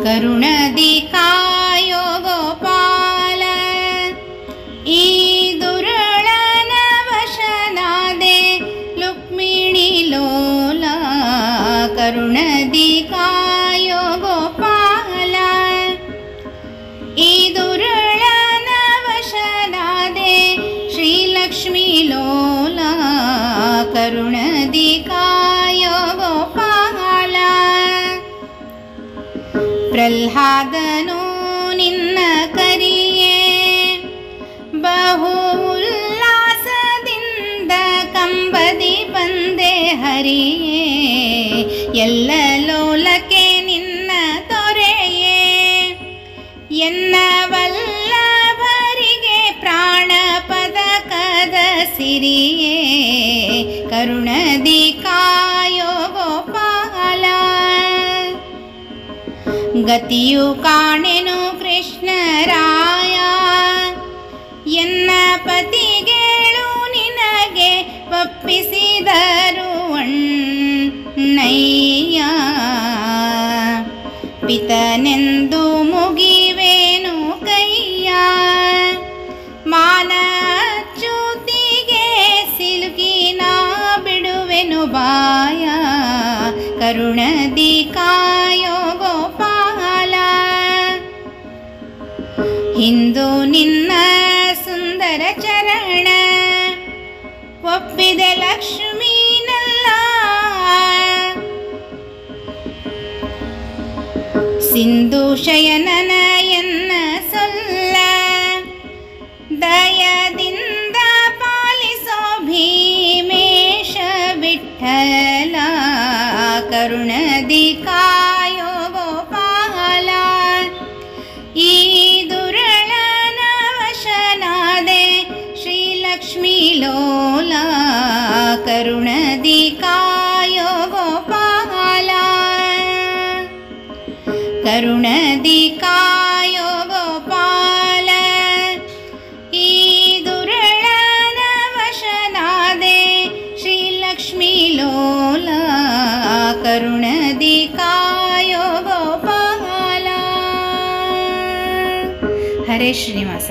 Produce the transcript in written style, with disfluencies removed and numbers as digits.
ಕರುಣದಿ ಕಾಯೋ ಗೋಪಾಲ ಈ ದುರುಳನ ವಶನಾದೆ ಲುಕ್ಮಿಣಿ ಲೋಲ. ಕರುಣದಿ ಕಾಯೋ ಗೋಪಾಲ ಈ ದುರುಳನ ವಶನಾದೆ ಶ್ರೀಲಕ್ಷ್ಮೀ ಲೋಲ. ಕರುಣದಿ ಕಾಯೋ ಗೋಪಾಲ ಪ್ರಹ್ಲಾದನು ನಿನ್ನ ಕರಿಯೇ ಬಹು ಉಲ್ಲಾಸದಿಂದ ಕಂಬದಿ ಬಂದೆ ಹರಿಯೇ. ಎಲ್ಲ ಲೋಲಕ್ಕೆ ನಿನ್ನ ದೊರೆಯೇ ಎನ್ನ ವಲ್ಲಭರಿಗೆ ಪ್ರಾಣ ಪದಕದ ಸಿರಿಯೇ. ಕರುಣದಿ ಕಾಯೋ ಗೋಪಾಲ ಗತಿಯು ಕಾಣೆನು ಕೃಷ್ಣರಾಯ ಎನ್ನ ಪತಿಗೇಳು ನಿನಗೆ ಒಪ್ಪಿಸಿದರು ಅಣ್ಣಯ್ಯ. ಪಿತನೆಂದು ಮುಗಿವೇನು ಕೈಯ ಮಾನಚ್ಯುತಿಗೆ ಸಿಲುಕಿ ನಾ ಬಿಡುವೆನು ಬಾಯ. ಕರುಣದಿ ಕಾಯೋ ಗೋಪಾಲ ಹಿಂದು ನಿನ್ನ ಸುಂದರ ಚರಣ ಒಪ್ಪಿದೆ ಲಕ್ಷ್ಮೀನಲ್ಲ. ಸಿಂಧು ಶಯನನ ಎನ್ನ ಸೊಲ್ಲ ದಯದಿಂದ ಪಾಲಿಸೋ ಭೀಮೇಶ ವಿಠಲ. ಕರುಣದಿ ಕಾಯೋ ಗೋಪಾಲ ಈ ದುರುಳನ ವಶನಾದೆ ಶ್ರೀಲಕ್ಷ್ಮೀ ಲೋಲ. ಕರುಣದಿ ಕಾಯೋ ಗೋಪಾಲ ಕರುಣದಿ ಕಾಯೋ ಗೋಪಾಲ ಈ ದುರುಳನ ವಶನಾದೆ ಶ್ರೀಲಕ್ಷ್ಮೀ ಲೋಲ. ಕರುಣದಿ ಕಾಯೋ ಗೋಪಾಲ. ಹರೇ ಶ್ರೀನಿವಾಸ.